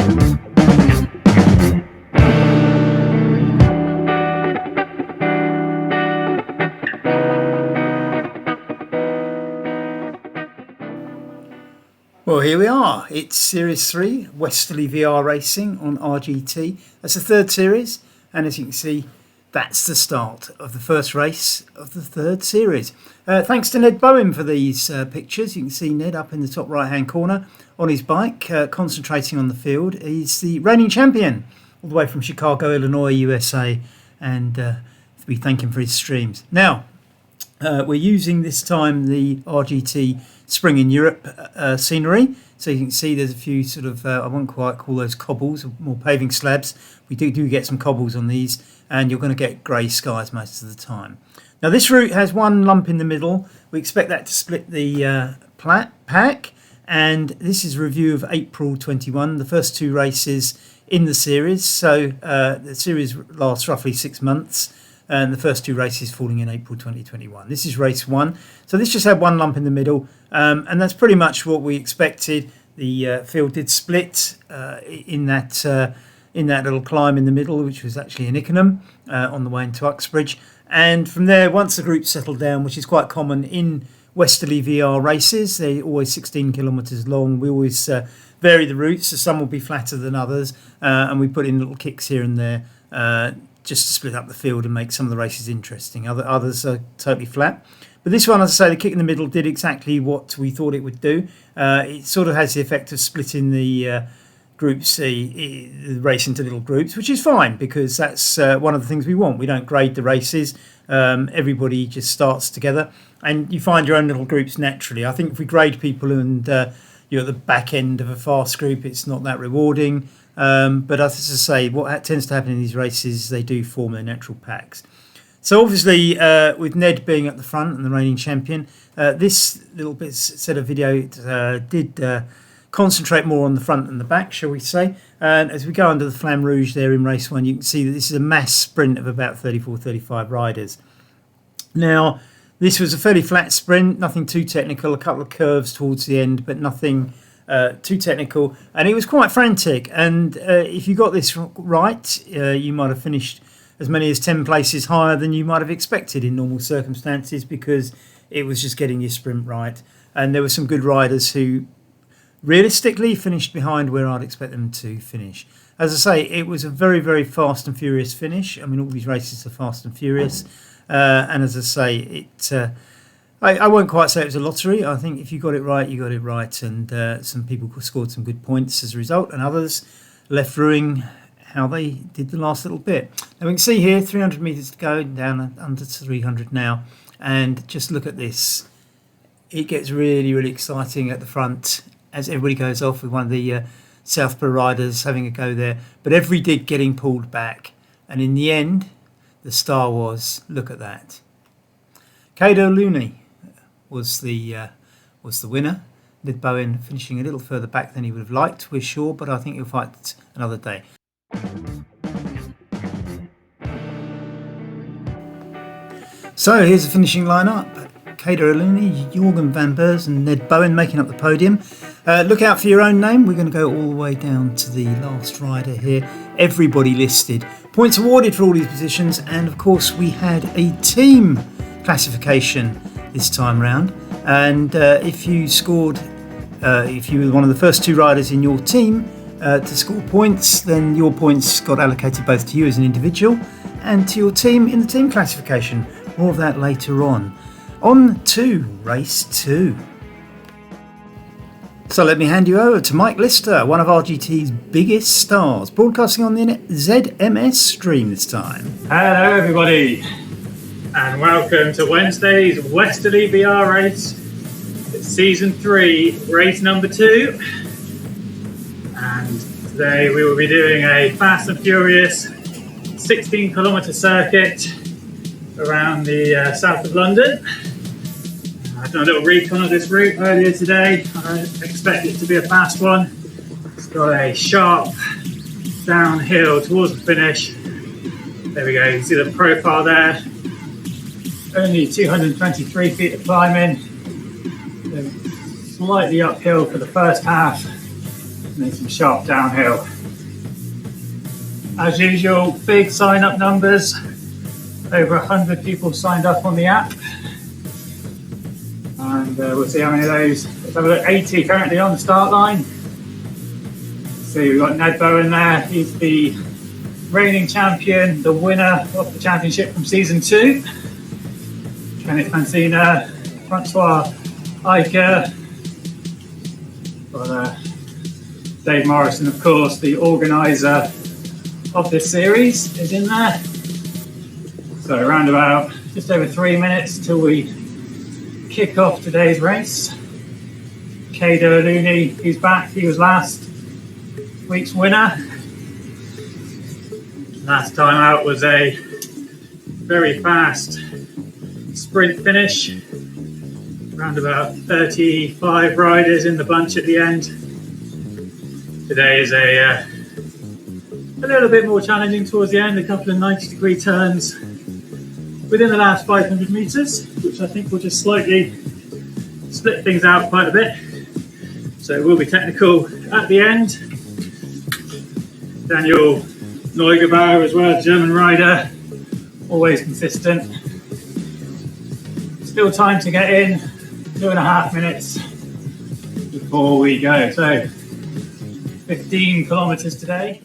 Well, here we are. It's Series 3, Westerley VR Racing on RGT. That's the third series, and as you can see, that's the start of the first race of the third series. Thanks to Ned Bowen for these pictures. You can see Ned up in the top right-hand corner on his bike, concentrating on the field. He's the reigning champion, all the way from Chicago, Illinois, USA, and we thank him for his streams. Now, we're using this time the RGT Spring in Europe scenery. So you can see there's a few sort of, I won't quite call those cobbles, more paving slabs. We do get some cobbles on these, and you're going to get grey skies most of the time. Now this route has one lump in the middle. We expect that to split the pack, and this is a review of April 21, the first two races in the series. So the series lasts roughly 6 months, and the first two races falling in April 2021. This is race one. So this just had one lump in the middle, and that's pretty much what we expected. The field did split in that little climb in the middle, which was actually in Ickenham on the way into Uxbridge. And from there, once the group settled down, which is quite common in Westerley VR races, they're always 16 kilometres long. We always vary the routes, so some will be flatter than others, and we put in little kicks here and there just to split up the field and make some of the races interesting. Others are totally flat. But this one, as I say, the kick in the middle did exactly what we thought it would do. It sort of has the effect of splitting the Group C, the race into little groups, which is fine because that's one of the things we want. We don't grade the races. Everybody just starts together and you find your own little groups naturally. I think if we grade people and you're at the back end of a fast group, it's not that rewarding. But as I say, what tends to happen in these races, they do form their natural packs. So obviously, with Ned being at the front and the reigning champion, this little set of video did concentrate more on the front and the back, shall we say. And as we go under the Flamme Rouge there in race one, you can see that this is a mass sprint of about 34, 35 riders. Now, this was a fairly flat sprint, nothing too technical, a couple of curves towards the end, but nothing too technical. And it was quite frantic. And if you got this right, you might have finished as many as 10 places higher than you might have expected in normal circumstances, because it was just getting your sprint right. And there were some good riders who realistically finished behind where I'd expect them to finish. As I say, it was a very, very fast and furious finish. I mean, all these races are fast and furious. And as I say, I won't quite say it was a lottery. I think if you got it right, you got it right. And some people scored some good points as a result, and others left ruining how they did the last little bit. Now we can see here 300 metres to go, down under 300 now, and just look at this. It gets really, really exciting at the front as everybody goes off, with one of the Southborough riders having a go there, but every dig getting pulled back, and in the end the star was, look at that, Cado Looney was the winner. Ned Bowen finishing a little further back than he would have liked, we're sure, but I think he'll fight another day. So here's the finishing lineup. Cado Looney, Jorgen van Beurs and Ned Bowen making up the podium. Look out for your own name. We're going to go all the way down to the last rider here. Everybody listed. Points awarded for all these positions, and of course we had a team classification this time round. And if you scored, if you were one of the first two riders in your team to score points, then your points got allocated both to you as an individual and to your team in the team classification. More of that later on. On to race 2. So let me hand you over to Mike Lister, one of RGT's biggest stars, broadcasting on the ZMS stream this time. Hello everybody, and welcome to Wednesday's Westerley VR race. It's season 3, race number 2. And today we will be doing a fast and furious 16-kilometre circuit around the south of London. I've done a little recon of this route earlier today. I expect it to be a fast one. It's got a sharp downhill towards the finish. There we go, you can see the profile there. Only 223 feet of climbing. Slightly uphill for the first half. and then some sharp downhill. As usual, big sign-up numbers. Over 100 people signed up on the app. And we'll see how many of those. Let's have a look. 80 currently on the start line. See, we've got Nedbo in there. He's the reigning champion, the winner of the championship from season 2. Kenneth Mancina, Francois Eicher, Dave Morrison, of course, the organiser of this series, is in there. So around about just over 3 minutes till we kick off today's race. Kado Aluni, he's back. He was last week's winner. Last time out was a very fast sprint finish. Around about 35 riders in the bunch at the end. Today is a little bit more challenging towards the end. A couple of 90-degree turns within the last 500 metres, which I think will just slightly split things out quite a bit. So it will be technical at the end. Daniel Neugebauer as well, German rider, always consistent. Still time to get in, 2.5 minutes before we go. So 15 kilometres today.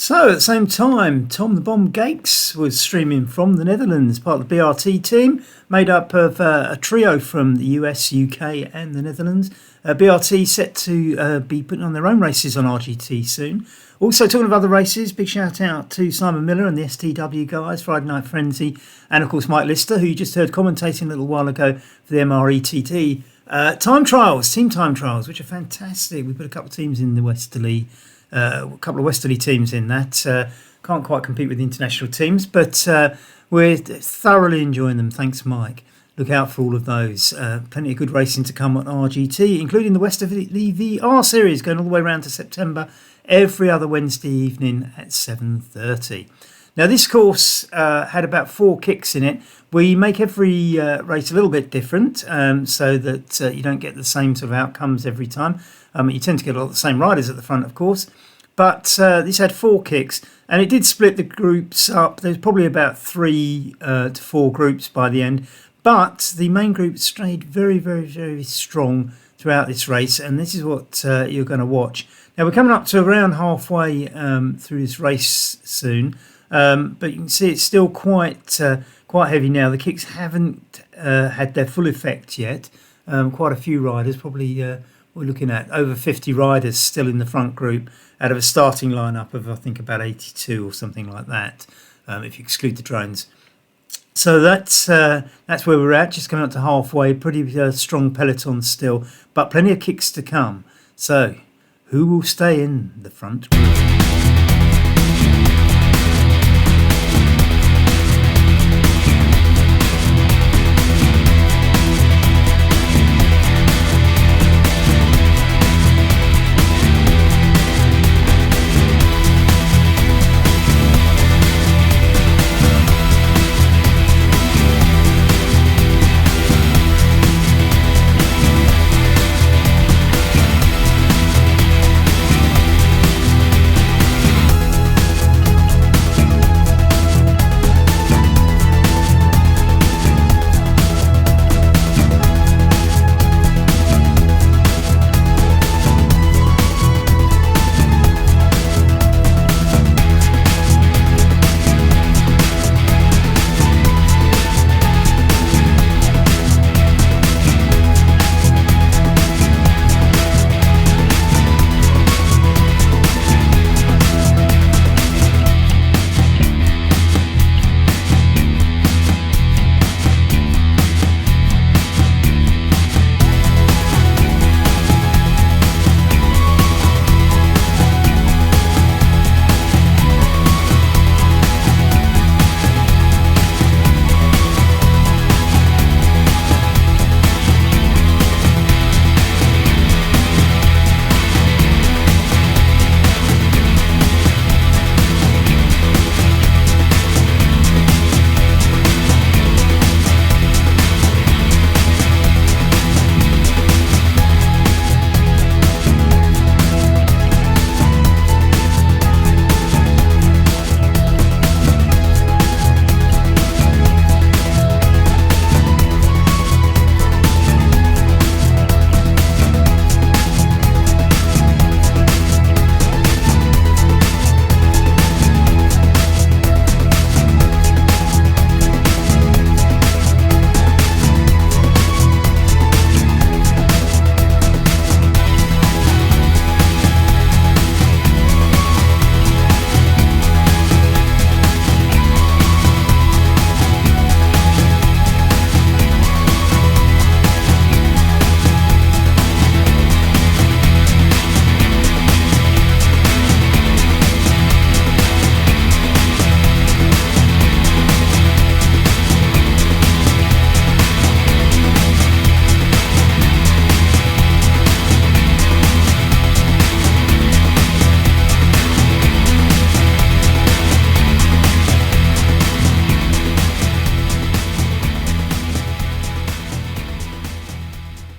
So at the same time, Tom the Bomb Gates was streaming from the Netherlands, part of the BRT team, made up of a trio from the US, UK and the Netherlands. BRT set to be putting on their own races on RGT soon. Also talking of other races, big shout out to Simon Miller and the STW guys, Friday Night Frenzy, and of course Mike Lister, who you just heard commentating a little while ago for the MRETT. Time trials, team time trials, which are fantastic. We put a couple of teams in the Westerly, a couple of Westerly teams in that. Can't quite compete with the international teams, but we're thoroughly enjoying them. Thanks, Mike. Look out for all of those. Plenty of good racing to come on RGT, including the Westerly VR series going all the way around to September every other Wednesday evening at 7:30. Now, this course had about 4 kicks in it. We make every race a little bit different so that you don't get the same sort of outcomes every time. You tend to get a lot of the same riders at the front, of course. But this had 4 kicks, and it did split the groups up. There's probably about 3 to 4 groups by the end. But the main group stayed very, very, very strong throughout this race, and this is what you're going to watch. Now, we're coming up to around halfway through this race soon. But you can see it's still quite heavy now. The kicks haven't had their full effect yet. Quite a few riders, probably we're looking at over 50 riders still in the front group out of a starting lineup of I think about 82 or something like that, if you exclude the drones. So that's where we're at, just coming up to halfway. Pretty strong peloton still, but plenty of kicks to come. So who will stay in the front group?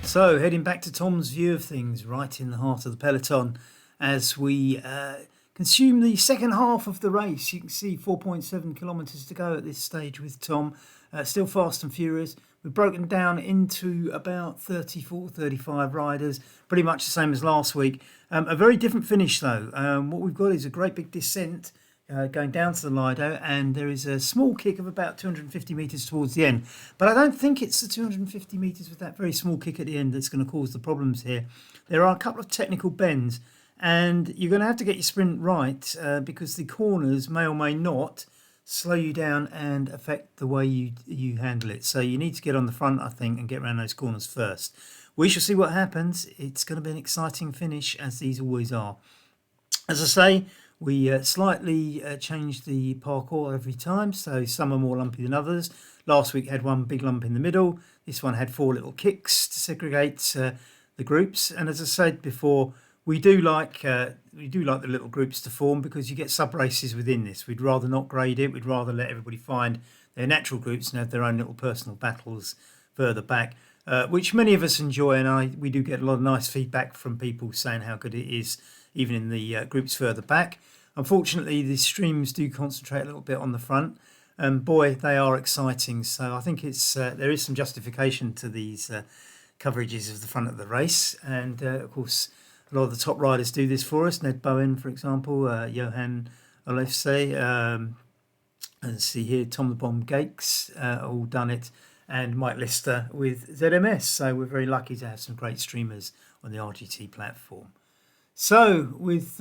So, heading back to Tom's view of things, right in the heart of the peloton, as we consume the second half of the race. You can see 4.7 kilometres to go at this stage with Tom, still fast and furious. We've broken down into about 34, 35 riders, pretty much the same as last week. A very different finish though. What we've got is a great big descent going down to the Lido, and there is a small kick of about 250 metres towards the end. But I don't think it's the 250 metres with that very small kick at the end that's going to cause the problems here. There are a couple of technical bends, and you're going to have to get your sprint right because the corners may or may not slow you down and affect the way you handle it. So you need to get on the front, I think, and get around those corners first. We shall see what happens. It's going to be an exciting finish, as these always are. As I say, we slightly change the parkour every time, so some are more lumpy than others. Last week had one big lump in the middle. This one had 4 little kicks to segregate the groups. And as I said before, we do like the little groups to form because you get sub races within this. We'd rather not grade it. We'd rather let everybody find their natural groups and have their own little personal battles further back, which many of us enjoy. And we do get a lot of nice feedback from people saying how good it is, even in the groups further back. Unfortunately, the streams do concentrate a little bit on the front, and boy, they are exciting. So I think there is some justification to these coverages of the front of the race, and of course, a lot of the top riders do this for us. Ned Bowen, for example, Johan Olefse, and see here, Tom the Bomb Gakes, all done it, and Mike Lister with ZMS. So we're very lucky to have some great streamers on the RGT platform. So with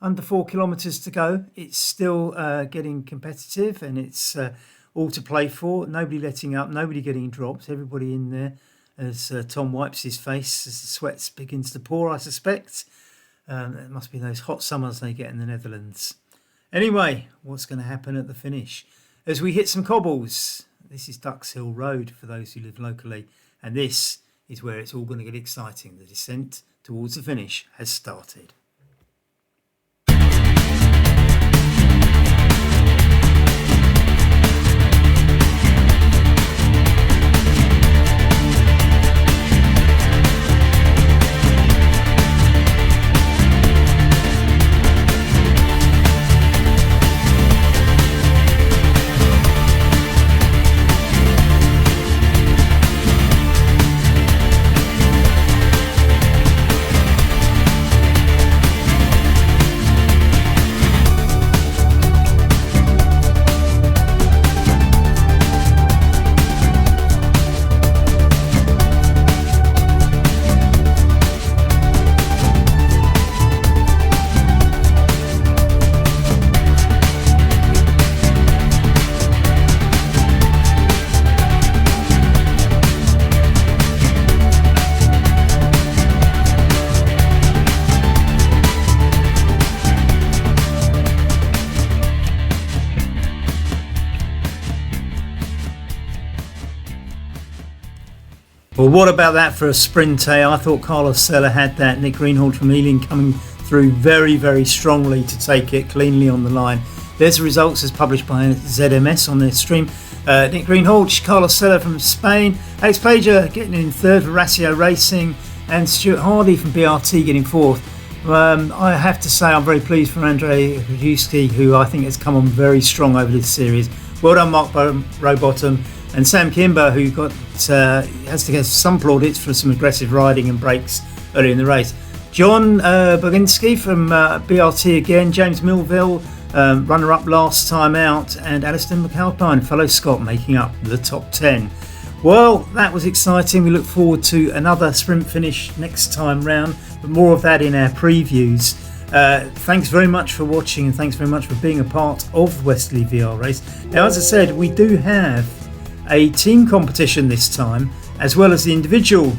under 4 kilometres to go, it's still getting competitive, and it's all to play for. Nobody letting up, nobody getting dropped, everybody in there as Tom wipes his face as the sweat begins to pour, I suspect. It must be those hot summers they get in the Netherlands. Anyway, what's going to happen at the finish? As we hit some cobbles, this is Ducks Hill Road for those who live locally, and this is where it's all going to get exciting. The descent towards the finish has started. Well, what about that for a sprint, eh? I thought Carlos Sella had that. Nick Greenhalgh from Ealing coming through very, very strongly to take it cleanly on the line. There's the results as published by ZMS on their stream. Nick Greenhalgh, Carlos Sella from Spain, Alex Pager getting in third for WESTERLEY Racing, and Stuart Hardy from BRT getting fourth. I have to say I'm very pleased for Andrzej Krajewski, who I think has come on very strong over this series. Well done, Mark Rowbottom. And Sam Kimber, who has to get some plaudits for some aggressive riding and breaks early in the race. John Boginski from BRT again. James Millville, runner-up last time out. And Alistair McAlpine, fellow Scot, making up the top 10. Well, that was exciting. We look forward to another sprint finish next time round. But more of that in our previews. Thanks very much for watching, and thanks very much for being a part of the WESTERLEY VR race. Now, as I said, we do have a team competition this time, as well as the individual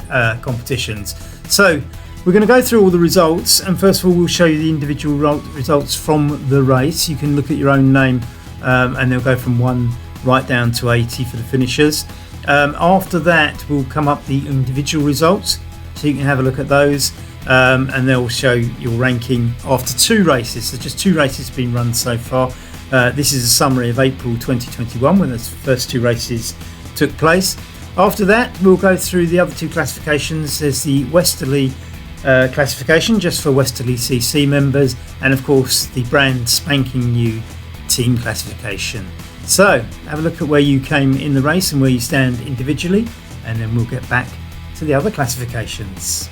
competitions. So we're going to go through all the results, and first of all we'll show you the individual results from the race. You can look at your own name, and they'll go from 1 right down to 80 for the finishers. After that we'll come up the individual results, so you can have a look at those, and they'll show your ranking after 2 races. So just 2 races have been run so far. This is a summary of April 2021 when the first 2 races took place. After that, we'll go through the other 2 classifications. There's the WESTERLEY classification just for WESTERLEY CC members, and of course the brand spanking new team classification. So have a look at where you came in the race and where you stand individually, and then we'll get back to the other classifications.